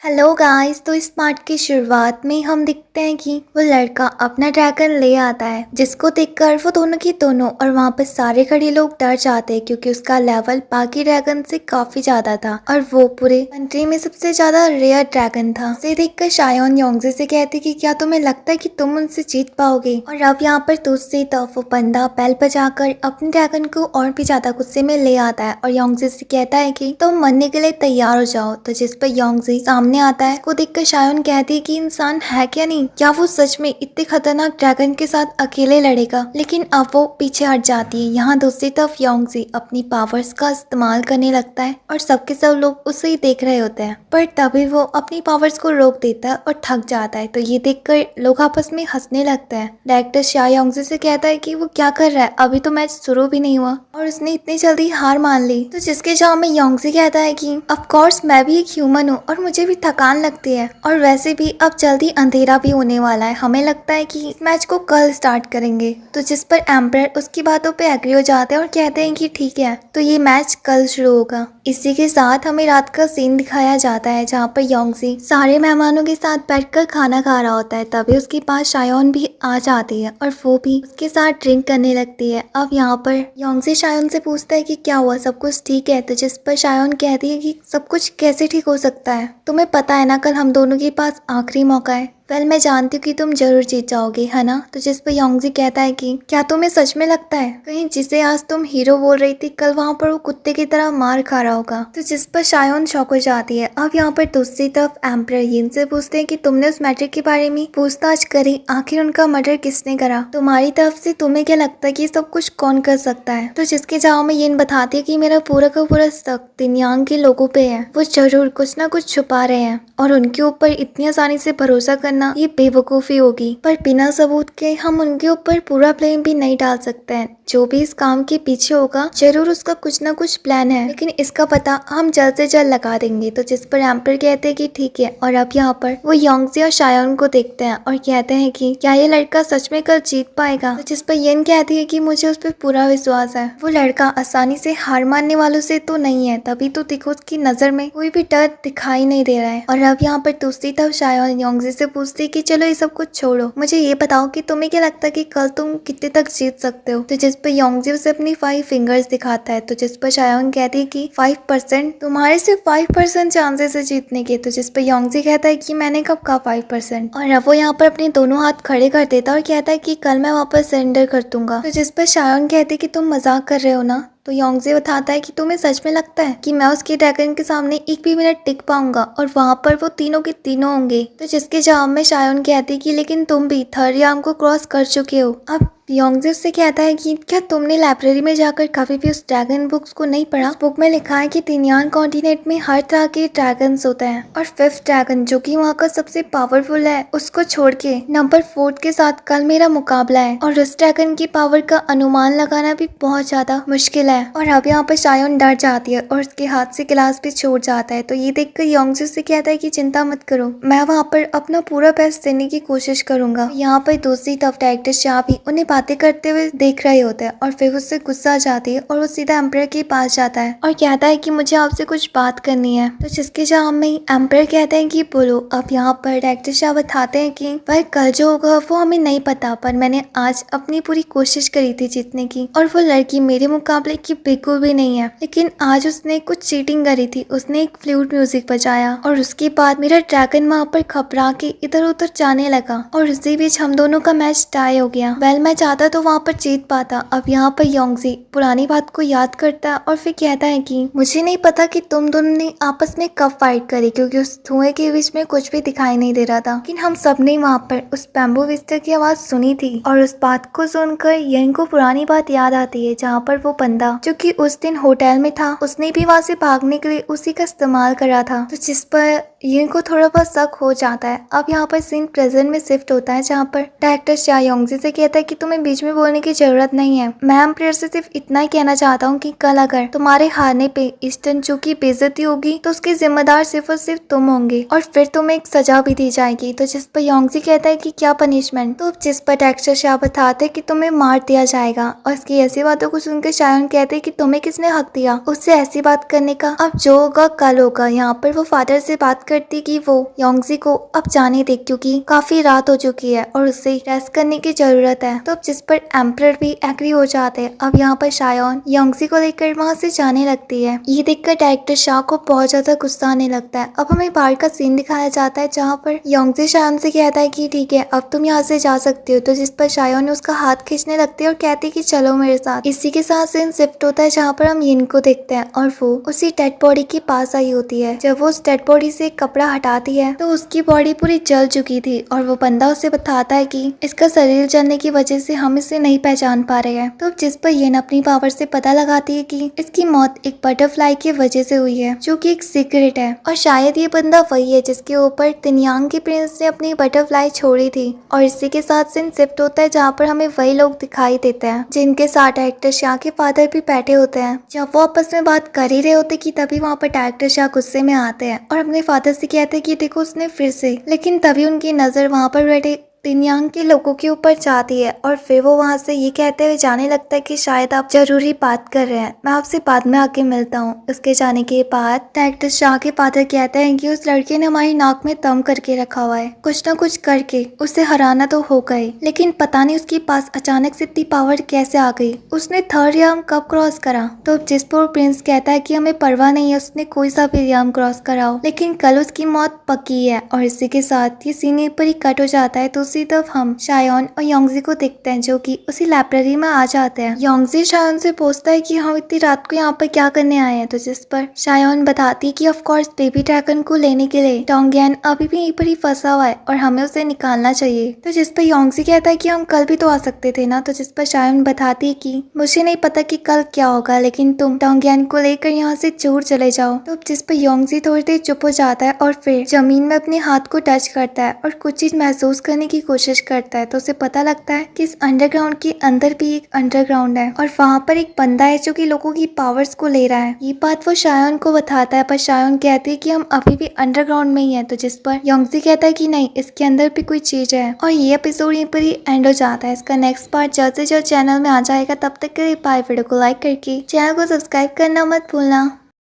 Hello guys. तो इस part की शुरुआत में हम दिखते हैं कि वो लड़का अपना ड्रैगन ले आता है, जिसको देखकर वो दोनों की दोनों और वहाँ पे सारे खड़े लोग डर जाते हैं क्योंकि उसका लेवल बाकी ड्रैगन से काफी ज्यादा था और वो पूरे कंट्री में सबसे ज्यादा रेयर ड्रैगन था। इसे देखकर शायोन योंगजे से कहती कि क्या तुम्हें लगता है कि तुम उनसे जीत पाओगे। और अब यहाँ पर दूसरी तरफ वो बंदा बेल बजाकर अपने ड्रैगन को और भी ज्यादा गुस्से में ले आता है और योंगजे से कहता है कि तुम मरने के लिए तैयार हो जाओ। तो जिस पर योंगजे सामने आता है को देखकर शायोन कहती है कि इंसान है क्या नहीं, क्या वो सच में इतने खतरनाक ड्रैगन के साथ अकेले लड़ेगा। लेकिन अब वो पीछे हट जाती है। यहाँ दूसरी तरफ योंगजे अपनी पावर्स का इस्तेमाल करने लगता है और सबके सब लोग उसे ही देख रहे होते हैं, पर तभी वो अपनी पावर्स को रोक देता है और थक जाता है। तो ये देखकर लोग आपस में हंसने लगते हैं। डायरेक्टर शाह योंगजे से कहता है कि वो क्या कर रहा है, अभी तो मैच शुरू भी नहीं हुआ और उसने इतनी जल्दी हार मान ली। तो जिसके जवाब में योंगजे कहता है कि ऑफ कोर्स मैं भी एक ह्यूमन हूँ और मुझे भी थकान लगती है और वैसे भी अब जल्दी अंधेरा भी होने वाला है, हमें लगता है कि इस मैच को कल स्टार्ट करेंगे। तो जिस पर एम्पायर उसकी बातों पे एग्री हो जाते हैं और कहते हैं कि ठीक है, तो ये मैच कल शुरू होगा। इसी के साथ हमें रात का सीन दिखाया जाता है जहाँ पर योंगजे सारे मेहमानों के साथ बैठकर खाना खा रहा होता है। तभी उसके पास शायोन भी आ जाती है और वो भी उसके साथ ड्रिंक करने लगती है। अब यहाँ पर योंगजे शायोन से पूछता है कि क्या हुआ, सब कुछ ठीक है। तो जिस पर शायोन कहती है कि सब कुछ कैसे ठीक हो सकता है, तुम्हें पता है ना कल हम दोनों के पास आखिरी मौका है। वेल मैं जानती हूँ कि तुम जरूर जीत जाओगे, है ना। तो जिस पर योंगजे कहता है कि क्या तुम्हें सच में लगता है कहीं जिसे आज तुम हीरो बोल रही थी कल वहाँ पर वो कुत्ते की तरह मार खा रहा होगा। तो जिस पर शायोन शॉक हो जाती है। अब यहाँ पर दूसरी तरफ एम्पायर यिन से पूछते हैं कि तुमने उस मैटर के बारे में पूछताछ करी, आखिर उनका मर्डर किसने करा, तुम्हारी तरफ से तुम्हें क्या लगता है कि सब कुछ कौन कर सकता है। तो जिसके जवाब में यिन बताती है कि मेरा पूरा का पूरा शक दिन्यांग के लोगों पे है, वो जरूर कुछ ना कुछ छुपा रहे हैं और उनके ऊपर इतनी आसानी से भरोसा करना ये बेवकूफी होगी। पर बिना सबूत के हम उनके ऊपर पूरा ब्लेम भी नहीं डाल सकते हैं। जो भी इस काम के पीछे होगा जरूर उसका कुछ ना कुछ प्लान है, लेकिन इसका पता हम जल्द से जल्द लगा देंगे। तो जिस पर एम्पायर कहते हैं कि ठीक है। और अब यहाँ पर वो योंगजे और शायोन को देखते हैं और कहते हैं कि क्या ये लड़का सच में कल जीत पाएगा। तो जिस पर यिन कहती है कि मुझे उस पर पूरा विश्वास है, वो लड़का आसानी से हार मानने वालों से तो नहीं है, तभी तो देखो उसकी नजर में कोई भी डर दिखाई नहीं दे रहा है। और अब यहाँ पर दूसरी तरफ शायोन योंगजे से पूछती कि चलो ये सब कुछ छोड़ो, मुझे ये बताओ कि तुम्हें क्या लगता है कि कल तुम कितने तक जीत सकते हो। तो जिस पर योंगजे उसे अपनी 5 फिंगर्स दिखाता है। तो जिस पर शायोन कहती है कि 5%, तुम्हारे सिर्फ 5% चांसेस है जीतने के। तो जिस पर योंगजे कहता है कि मैंने कब कहा 5%। और अब वो यहाँ पर अपने दोनों हाथ खड़े कर देता है और कहता है कि कल मैं वापस सरेंडर कर दूंगा। तो जिस पर शायोन कहती है कि तुम मजाक कर रहे हो ना। तो योंगजे बताता है कि तुम्हें सच में लगता है कि मैं उसके ड्रैगन के सामने एक भी मिनट टिक पाऊंगा और वहाँ पर वो तीनों के तीनों होंगे। तो जिसके जवाब में शायोन कहती कि लेकिन तुम भी थर्ड याम को क्रॉस कर चुके हो। अब योंगजे उससे कहता है कि क्या तुमने लाइब्रेरी में जाकर कभी भी उस ड्रैगन बुक्स को नहीं पढ़ा। उस बुक में लिखा है कि तिनयान कॉन्टिनेंट में हर तरह के ड्रैगन्स होते हैं और 5th ड्रैगन जो कि वहाँ का सबसे पावरफुल है उसको छोड़ के नंबर 4 के साथ कल मेरा मुकाबला है और उस ड्रैगन की पावर का अनुमान लगाना भी बहुत ज्यादा मुश्किल है। और अब यहाँ पर शायोन डर जाती है और उसके हाथ से गिलास भी छूट जाता है। तो ये देखकर योंगजे से कहता है कि चिंता मत करो, मैं वहाँ पर अपना पूरा बेस्ट देने की कोशिश करूंगा। यहाँ पर दूसरी तरफ डायरेक्टर शाह भी उन्हें बातें करते हुए देख रहे होते हैं और फिर उससे गुस्सा आ जाती है और वो सीधा एम्पायर के पास जाता है और कहता है कि मुझे आपसे कुछ बात करनी है। तो जिसके जवाब में एम्पायर कहते हैं कि बोलो। अब यहाँ पर डायरेक्टर शाह बताते हैं कि भाई कल जो होगा वो हमें नहीं पता, पर मैंने आज अपनी पूरी कोशिश करी थी जीतने की और वो लड़की मेरे मुकाबले की बिल्कुल भी नहीं है, लेकिन आज उसने कुछ चीटिंग करी थी। उसने एक फ्लूट म्यूजिक बजाया और उसके बाद मेरा ड्रैगन वहाँ पर घबरा के इधर उधर जाने लगा और उसी बीच हम दोनों का मैच टाई हो गया। वेल मैं चाहता तो वहाँ पर जीत पाता। अब यहाँ पर योंगजे पुरानी बात को याद करता है और फिर कहता है कि मुझे नहीं पता कि तुम दोनों ने आपस में कब फाइट करी, क्योंकि उस धुएं के बीच में कुछ भी दिखाई नहीं दे रहा था, लेकिन हम सबने वहाँ पर उस बैम्बू विस्टर की आवाज सुनी थी और उस बात को सुनकर यिन को पुरानी बात याद आती है जहाँ पर वो बंदा जो कि उस दिन होटल में था उसने भी वहाँ से भागने के लिए उसी का इस्तेमाल करा था। तो जिस पर यिन को थोड़ा बहुत शक हो जाता है। अब यहाँ पर सीन प्रेजेंट में शिफ्ट होता है जहाँ पर डायरेक्टर शाह योंगजे से कहता है कि तुम्हें बीच में बोलने की जरूरत नहीं है, मैं एम्पायर से सिर्फ इतना ही कहना चाहता हूँ कि कल अगर तुम्हारे हारने पे ईस्टर्न चू की बेइज्जती होगी तो उसके जिम्मेदार सिर्फ और सिर्फ तुम होंगे और फिर तुम्हें एक सजा भी दी जाएगी। तो जिस पर योंगजे कहता है कि क्या पनिशमेंट। तो जिस पर डायरेक्टर शाह बताते हैं कि तुम्हें मार दिया जाएगा और इसकी ऐसी बातों को सुनकर शायोन कहते हैं कि तुम्हें किसने हक दिया उससे ऐसी बात करने का। अब जो होगा कल होगा। यहाँ पर वो फादर से बात कर करती कि वो योंगजी को अब जाने दे क्योंकि काफी रात हो चुकी है और उसे रेस्ट करने की जरूरत है। तो अब जिस पर एम्परर भी एग्री हो जाते हैं। अब यहाँ पर शायोन योंगजी को लेकर वहाँ से जाने लगती है। ये देखकर डायरेक्टर शाह को बहुत ज्यादा गुस्सा आने लगता है। अब हमें बाहर का सीन दिखाया जाता है जहाँ पर योंगजी शायोन से कहता है कि ठीक है अब तुम यहाँ से जा सकती हो। तो जिस पर शायोन उसका हाथ खींचने लगती है और कहती है कि चलो मेरे साथ। इसी के साथ सीन शिफ्ट होता है जहाँ पर हम यिन को देखते हैं और वो उसी डेड बॉडी के पास आई होती है। जब वो उस डेड बॉडी से कपड़ा हटाती है तो उसकी बॉडी पूरी जल चुकी थी और वो बंदा उसे बताता है कि इसका शरीर जलने की वजह से हम इसे नहीं पहचान पा रहे हैं। तो जिस पर यिन अपनी पावर से पता लगाती है कि इसकी मौत एक बटरफ्लाई की वजह से हुई है जो कि एक सीक्रेट है और शायद ये बंदा वही है जिसके ऊपर तिनयांग के प्रिंस ने अपनी बटरफ्लाई छोड़ी थी। और इसी के साथ सीन शिफ्ट होता है जहाँ पर हमें वही लोग दिखाई देते हैं जिनके साथ डायरेक्टर शाह के फादर भी बैठे होते हैं। जब वो आपस में बात कर ही रहे होते कि तभी वहाँ पर डायरेक्टर शाह गुस्से में आते हैं और अपने फादर से कहते हैं कि देखो उसने फिर से, लेकिन तभी उनकी नजर वहाँ पर बैठे तिनयांग के लोगों के ऊपर जाती है और फिर वो वहाँ से ये कहते हुए जाने लगता है कि शायद आप जरूरी बात कर रहे हैं, मैं आपसे बाद में आके मिलता हूँ। उसके जाने के बाद डायरेक्टर शाह के फादर कहते हैं कि उस लड़के ने हमारी नाक में दम करके रखा हुआ है, कुछ न कुछ करके उसे हराना तो हो गए, लेकिन पता नहीं उसके पास अचानक से इतनी पावर कैसे आ गई, उसने थर्ड याम कब क्रॉस करा। तो जिस पर प्रिंस कहता है कि हमें परवाह नहीं है उसने कोई सा भी याम क्रॉस करा हो, लेकिन कल उसकी मौत पक्की है। और इसी के साथ ये सीन पर ही कट हो जाता है। तो दूसरी तरफ हम शायोन और योंगजी को देखते हैं जो कि उसी लाइब्रेरी में आ जाते हैं। योंगजी शायोन से पूछता है कि हम इतनी रात को यहाँ पर क्या करने आए हैं। तो जिस पर शायोन बताती है कि ऑफ कोर्स बेबी ड्रैगन को लेने के लिए डोंगयान अभी भी यहीं पर ही फंसा हुआ है और हमें उसे निकालना चाहिए। तो जिस पर योंगजी कहता है कि हम कल भी तो आ सकते थे ना। तो जिस पर शायोन बताती है कि मुझे नहीं पता कि कल क्या होगा, लेकिन तुम डोंगयान को लेकर यहाँ से दूर चले जाओ। तो जिस पर योंगजी थोड़ी देर चुप हो जाता है और फिर जमीन में अपने हाथ को टच करता है और कुछ चीज महसूस करने की कोशिश करता है। तो उसे पता लगता है कि इस अंडरग्राउंड के अंदर भी एक अंडरग्राउंड है और वहाँ पर एक बंदा है जो कि लोगों की पावर्स को ले रहा है। ये बात वो शायोन को बताता है पर शायोन कहती है कि हम अभी भी अंडरग्राउंड में ही है। तो जिस पर योंगजी कहता है कि नहीं, इसके अंदर भी कोई चीज है। और ये एपिसोड यहीं पर ही एंड हो जाता है। इसका नेक्स्ट पार्ट जल्द से जल्द चैनल में आ जाएगा। तब तक के लिए बाय। वीडियो को लाइक करके चैनल को सब्सक्राइब करना मत भूलना।